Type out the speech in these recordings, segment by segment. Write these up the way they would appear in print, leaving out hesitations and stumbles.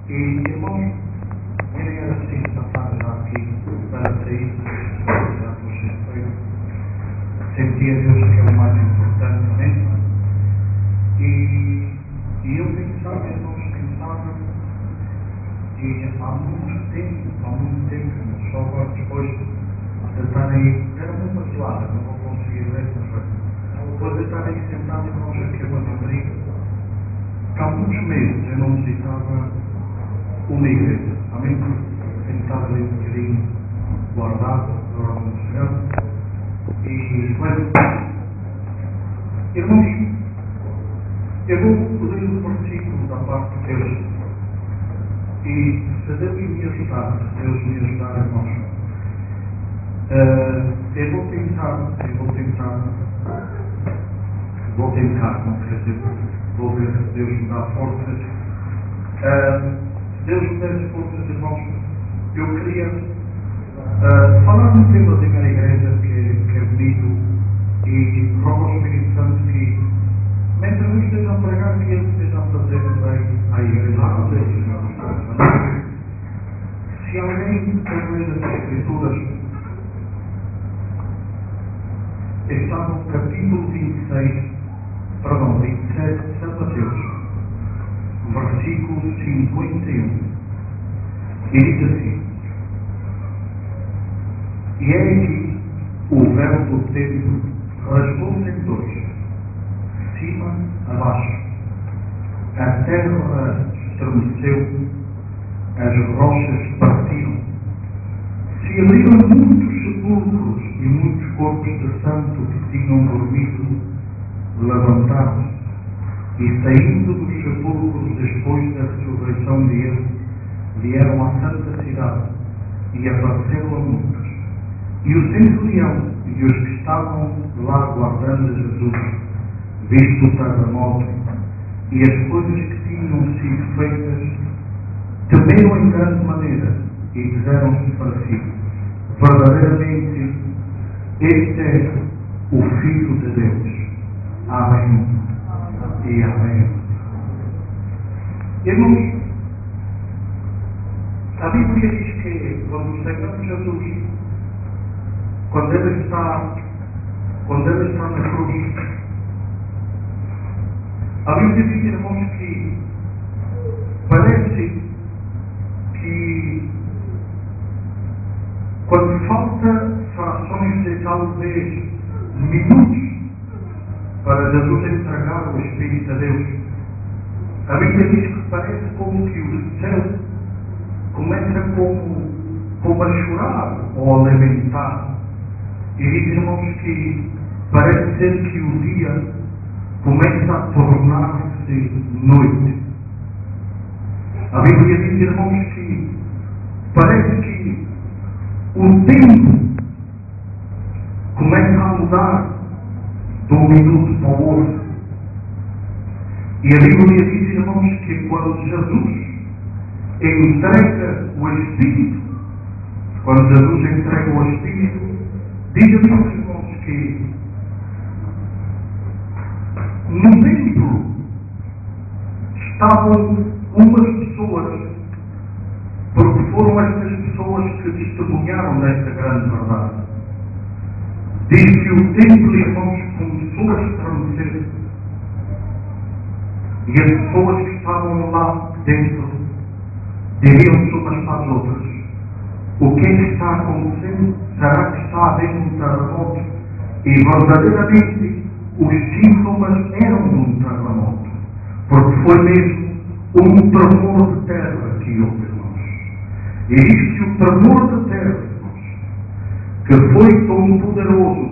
E, irmãos, nem era assim passar já aqui para sair, já por sexta-feira. Sentia Deus que é o mais importante, amém? E eu pensava, irmãos, e há muito tempo, só agora depois de estar aí, era muito magoada, não vou conseguir ler, mas depois de estar aí sentado, irmãos, aqui a Madrid, que há muitos meses eu não visitava uma igreja, amém? Tenho estado ali um bocadinho guardado, agora no Senhor, e, mas, irmãos, eu vou ler um versículo da parte de Deus. E se Deus me ajudar, irmãos, eu vou tentar, não quer dizer, vou ver se Deus me dá forças. Se Deus me der forças, irmãos, eu queria falar um tema de minha igreja que é bonito e rogo ao Espírito Santo que, mentre eu esteja a pregar, que ele esteja a fazer bem à igreja. Se alguém quer ler as Escrituras, está no capítulo 27 de São Mateus, versículo 51, e diz assim: E é aqui o véu do templo rasgou-se em dois, de cima a baixo, a terra estremeceu, as rochas partiram, se abriram muitos sepulcros e muitos corpos de santo que tinham dormido levantaram-se, e saindo dos sepulcros depois da ressurreição de ele, vieram à santa cidade e apareceram a muitos. E o centurião e os que estavam lá guardando Jesus, visto o terremoto e as coisas que tinham sido feitas, temeram em grande maneira e disseram-se para si: verdadeiramente, este é o Filho de Deus. Amém e amém. Irmãos, a Bíblia diz que quando o Senhor Jesus, quando Ele está na cruz, a Bíblia diz, irmãos, que parece que quando falta frações de talvez minutos para Jesus entregar o Espírito a Deus, a Bíblia diz que parece como que o céu começa como a chorar ou a lamentar. E diz, irmãos, que parece ser que o dia começa a tornar-se noite. A Bíblia diz, irmãos, que parece que o tempo começa a mudar de um minuto para o outro. E a Bíblia diz, irmãos, que quando Jesus entrega o Espírito, diz a Bíblia, irmãos, que no templo estavam umas pessoas, porque foram estas pessoas que testemunharam desta grande verdade. Diz que o templo, irmãos, começou a estremecer. E as pessoas que estavam lá dentro diriam-se umas para as outras: o que é que está acontecendo? Será que está havendo um terremoto? E verdadeiramente os sintomas eram de um terremoto, porque foi mesmo um tremor de terra que houve, irmãos. E diz que o tremor de terra, irmãos, que foi tão poderoso,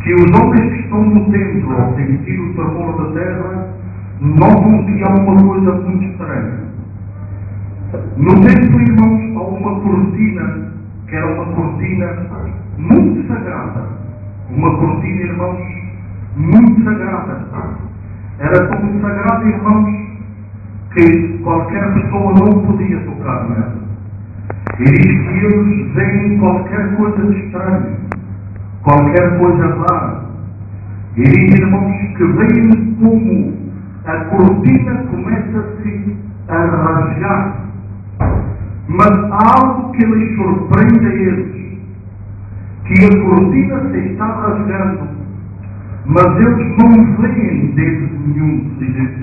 que os homens que estão no templo, ao sentir o tremor da terra, notam que há uma coisa muito estranha. No templo, irmãos, há uma cortina, que era uma cortina muito sagrada. Uma cortina, irmãos, muito sagrada. Era tão sagrada, irmãos, que qualquer pessoa não podia tocar nela. E diz que eles veem qualquer coisa de estranho, qualquer coisa rara. E diz, irmãos, que veem como a cortina começa-se a rasgar. Mas há algo que lhes surpreende a eles, que a cortina se está rasgando, mas eles não veem de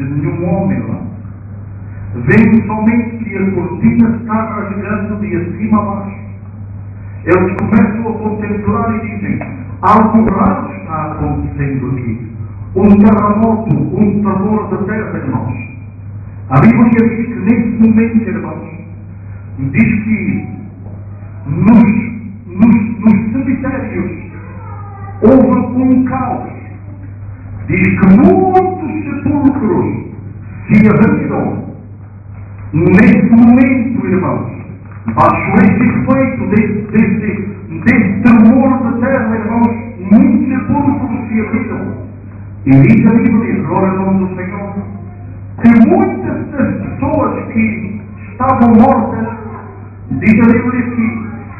nenhum homem lá. Veem somente que a cortina está rasgando de acima a baixo. Eles começam a contemplar e dizem: algo raro está acontecendo aqui. Um terremoto, um tremor da terra, irmãos. A Bíblia diz que nesse momento, irmãos, diz que nos cemitérios houve um caos. Diz que muitos sepulcros se abriram. Nesse momento, irmãos, baixo esse efeito desse tremor da terra, irmãos, muitos sepulcros se abriram. E diz a Bíblia, glória ao nome do Senhor, que muitas das pessoas que estavam mortas, diz a Bíblia, que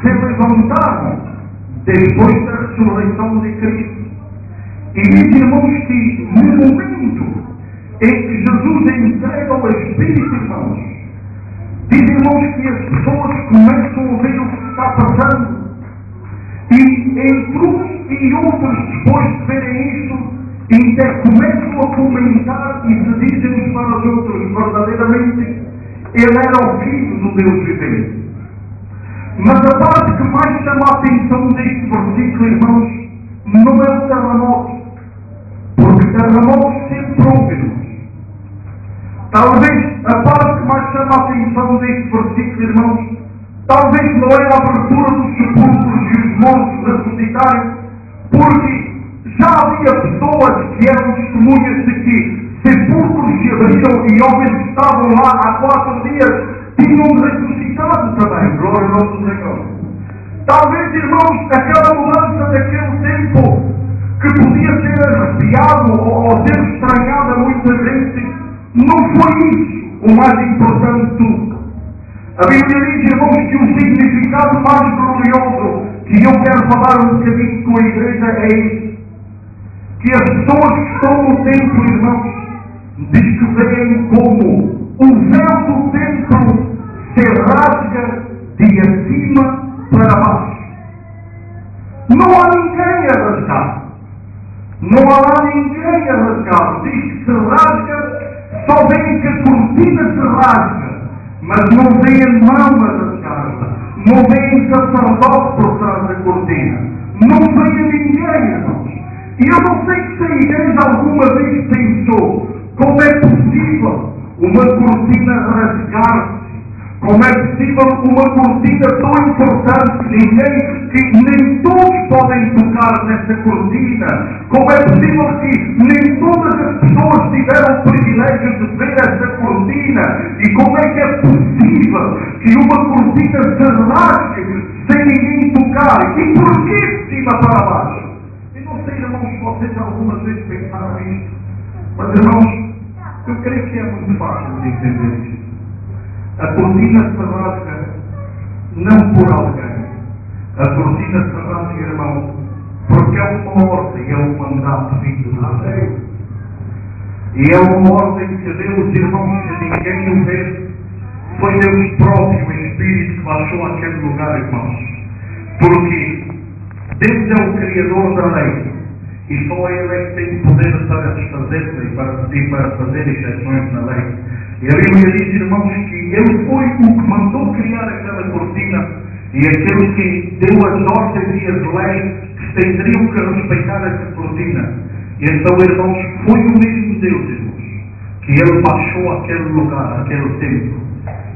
se levantaram depois da ressurreição de Cristo. E diz, irmãos, que no momento em que Jesus entrega o Espírito, irmãos, diz, irmãos, que as pessoas começam a ver o que está passando. E entre uns e outros, depois de verem isso, ainda começam a comentar e se dizem uns para os outros: verdadeiramente, ele era o Filho do Deus vivente. Mas a parte que mais chama a atenção deste versículo, irmãos, não é o terremoto, porque terremotos sempre houve, irmãos. Talvez a parte que mais chama a atenção deste versículo, irmãos, talvez não é a abertura dos sepulcros e os mortos ressuscitarem, porque já havia pessoas que eram testemunhas de que sepulcros se abriram e homens que estavam lá há 4 dias tinham ressuscitado também. Glória ao nome do Senhor. Talvez, irmãos, aquela mudança daquele tempo que podia ser arrepiado ou ser estranhado a muita gente, não foi isso o mais importante de tudo. A Bíblia diz, irmãos, que o significado mais glorioso que eu quero falar um bocadinho com a igreja é isso. Que as pessoas que estão no templo, irmãos, diz que veem como o véu do templo se rasga de acima para baixo. Não há ninguém a rasgar. Não há lá ninguém a rasgar. Diz que se rasga, só veem que a cortina se rasga, mas não veem mão a rasgar-la. Não veem sacerdote por trás da cortina. Não veem ninguém, irmãos. E eu não sei se a igreja alguma vez pensou como é possível uma cortina rasgar-se. Como é possível uma cortina tão importante que nem todos podem tocar nessa cortina? Como é possível que nem todas as pessoas tiveram o privilégio de ver essa cortina? E como é que é possível que uma cortina se rasgue sem ninguém tocar? E porquê de cima para baixo? Eu não sei, irmãos, se vocês algumas vezes pensaram nisto, mas, irmãos, eu creio que é muito fácil de entender isto. A cortina se rasga não por alguém. A cortina se rasga, irmão, porque é uma ordem, é um mandato vindo de Deus. E é uma ordem que Deus, irmãos, que ninguém o vê. Foi Deus próprio, o Espírito, que baixou àquele lugar, irmãos. Porque Deus é o Criador da lei. E só Ele é que tem poder para desfazer-la e para fazer exceções na lei. E a Bíblia diz, irmãos, que Ele foi o que mandou criar aquela cortina e aquele que deu as ordens e as leis que teriam que respeitar essa cortina. E então, irmãos, foi o mesmo Deus, irmãos, que Ele baixou àquele lugar, àquele templo,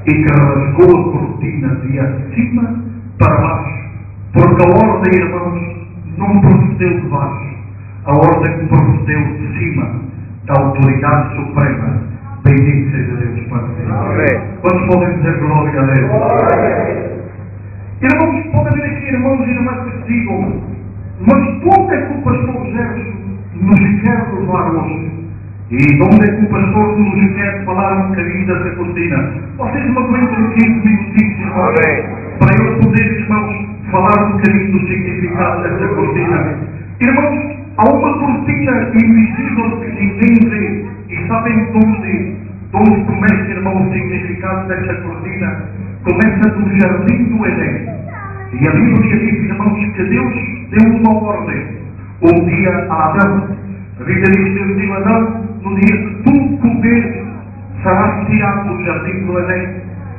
e que rasgou a cortina de acima para baixo. Porque a ordem, irmãos, não procedeu de baixo. A ordem procedeu de cima, da autoridade suprema. Bendito seja Deus para sempre. Quantos podem dizer glória a Deus? Irmãos, pode haver aqui irmãos e irmãs que digam: mas onde é que o pastor José nos quer levar hoje? E onde é que o pastor nos quer falar um bocadinho dessa cortina? Vocês me aguentam 15 minutinhos, irmãos, para eu poder, irmãos, falar um bocadinho do significado dessa cortina. Irmãos, há uma cortina invisível que ninguém vê. E sabem de onde começa, irmão, o significado desta cortina? Começa do jardim do Éden. E a Bíblia diz, irmãos, que Deus deu uma ordem um dia a Adão. A Bíblia diz que Deus disse a Adão, no dia que tu comeres, serás tirado do jardim do Éden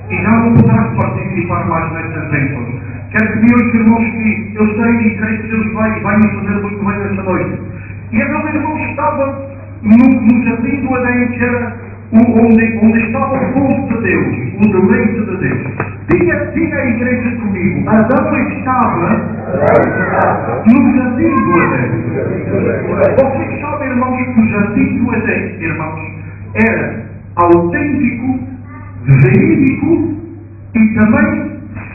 e não poderás participar mais nestas bênçãos. Quero que me ouça, irmãos, que eu sei e creio que Deus vai me fazer muito bem nesta noite. E Adão, irmãos, estava no jardim do Éden, que era onde estava o povo de Deus, o deleite de Deus. Diga a igreja comigo, Adão estava no jardim do Éden. Vocês sabem, irmãos, que o jardim do Éden, irmãos, era autêntico, verídico e também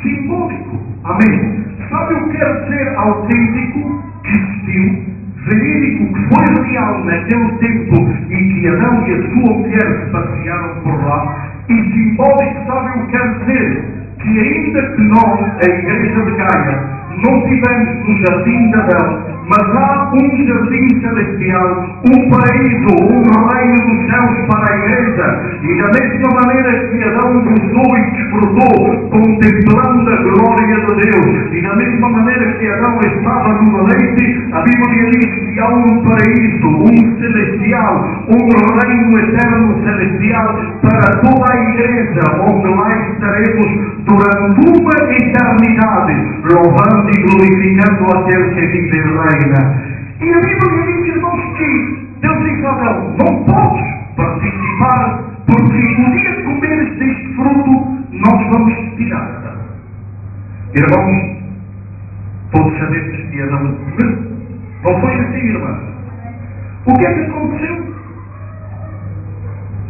simbólico. Amém? Sabe o que quer dizer autêntico? Que existiu. Verídico, que foi real naquele tempo em que Adão e a sua mulher se passearam por lá. E simbólico, sabe o que quer dizer? Que ainda que nós, a Igreja de Gaia, não tivemos no jardim de Adão, mas há um jardim celestial, um paraíso, um reino dos céus para a Igreja. E da mesma maneira que Adão gozou e desfrutou, contemplando a glória de Deus, e da mesma maneira que Adão estava no deleite, a Bíblia diz que há um paraíso, um celestial, um reino eterno celestial para toda a Igreja, onde lá estaremos durante uma eternidade, louvando e glorificando aquele que vive e reina. E a Bíblia diz, irmãos, que Deus diz a Adão, não podes participar, porque o dia que comeres deste fruto, nós vamos te tirar. Irmãos, todos sabemos que Adão comeu. Não foi assim, irmãos. O que é que aconteceu?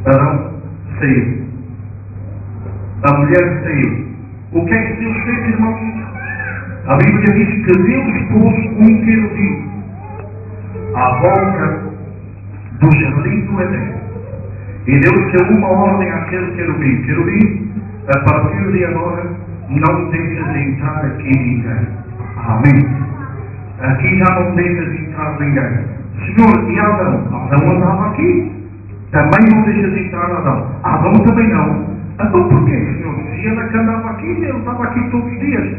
Adão saiu. A mulher saiu. O que é que Deus fez, irmãos? A Bíblia diz que Deus pôs um querubim à volta do jardim do Éden. E Deus deu uma ordem àquele querubim. Querubim, a partir de agora, não deixas entrar aqui ninguém. Amém. Aqui já não deixas entrar ninguém. Senhor, e Adão? Adão andava aqui. Também não deixas entrar Adão. Adão também não. Então porquê, Senhor? Se ele que andava aqui, ele estava aqui todos os dias.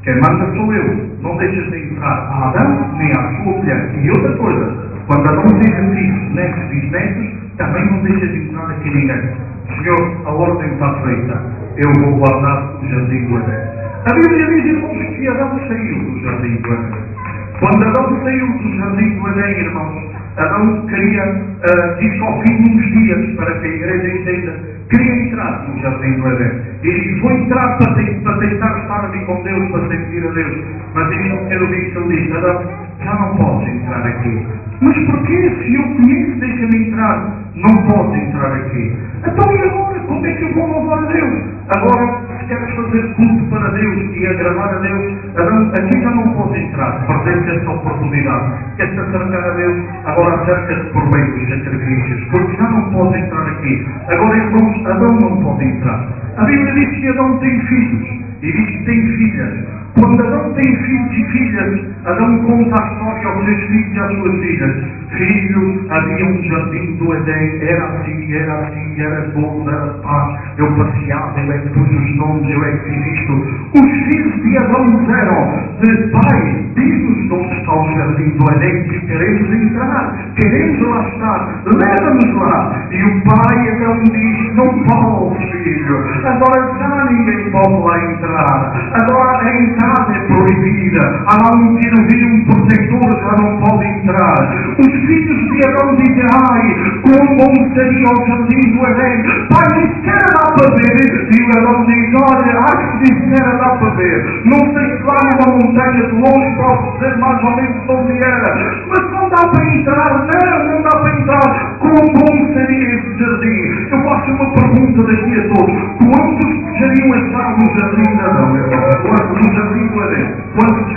Quem manda sou eu. Não deixas de entrar a Adão nem à sua mulher. E outra coisa, quando Adão seja filhos, netos e bisnetos, também não deixas de entrar aqui ninguém. Senhor, a ordem está feita. Eu vou guardar o jardim do Éden. A Bíblia diz, irmãos, que Adão saiu do jardim do Éden. Quando Adão saiu do jardim do Éden, irmãos, Adão queria, disse ao fim de uns dias, para que a igreja entenda, queria entrar no jardim do Éden. E vou entrar para tentar estar ali com Deus, para sentir a Deus. Mas disse ao querubim que ele disse, Adão, já não podes entrar aqui. Mas porquê? Se eu conheço, deixa-me entrar. Não podes entrar aqui. Então e agora? Como é que eu vou louvar a Deus? Agora, se queres fazer culto para Deus e agradar a Deus, Adão, aqui já não podes entrar. Perdeste esta oportunidade. Queres acercar a Deus? Agora acerca-te por meio dos sacrifícios. Porque já não podes entrar aqui. Agora, irmãos, Adão não pode entrar. A Bíblia diz que Adão tem filhos. E diz que tem filhas. Quando Adão tem filhos e filhas, Adão conta a história aos seus filhos e às suas filhas. Filho, havia um jardim do Éden, era era bom, era paz. Eu passeava, eu é que pus os nomes, eu é que fiz isto. Os filhos de Adão disseram, pai, diz-nos onde está o jardim do Éden, que queremos entrar, queremos lá estar, leva-nos lá. E o pai então diz, não podes, filho, agora já ninguém pode lá entrar, agora a entrada é proibida, há lá um querubim, um protetor, já não pode entrar. Os filhos de Adão dizem, ai, quão bom seria o jardim do Éden, pai, nem sequer dá para ver. E o Adão diz, olha, acho que nem sequer dá para ver, não sei se lá numa montanha de longe posso dizer mais ou menos onde era, mas não dá para entrar, não dá para entrar. Quão bom seria esse jardim? Eu faço uma pergunta daqui a todos, quantos desejariam estar no jardim de Adão? No jardim do Éden? Quantos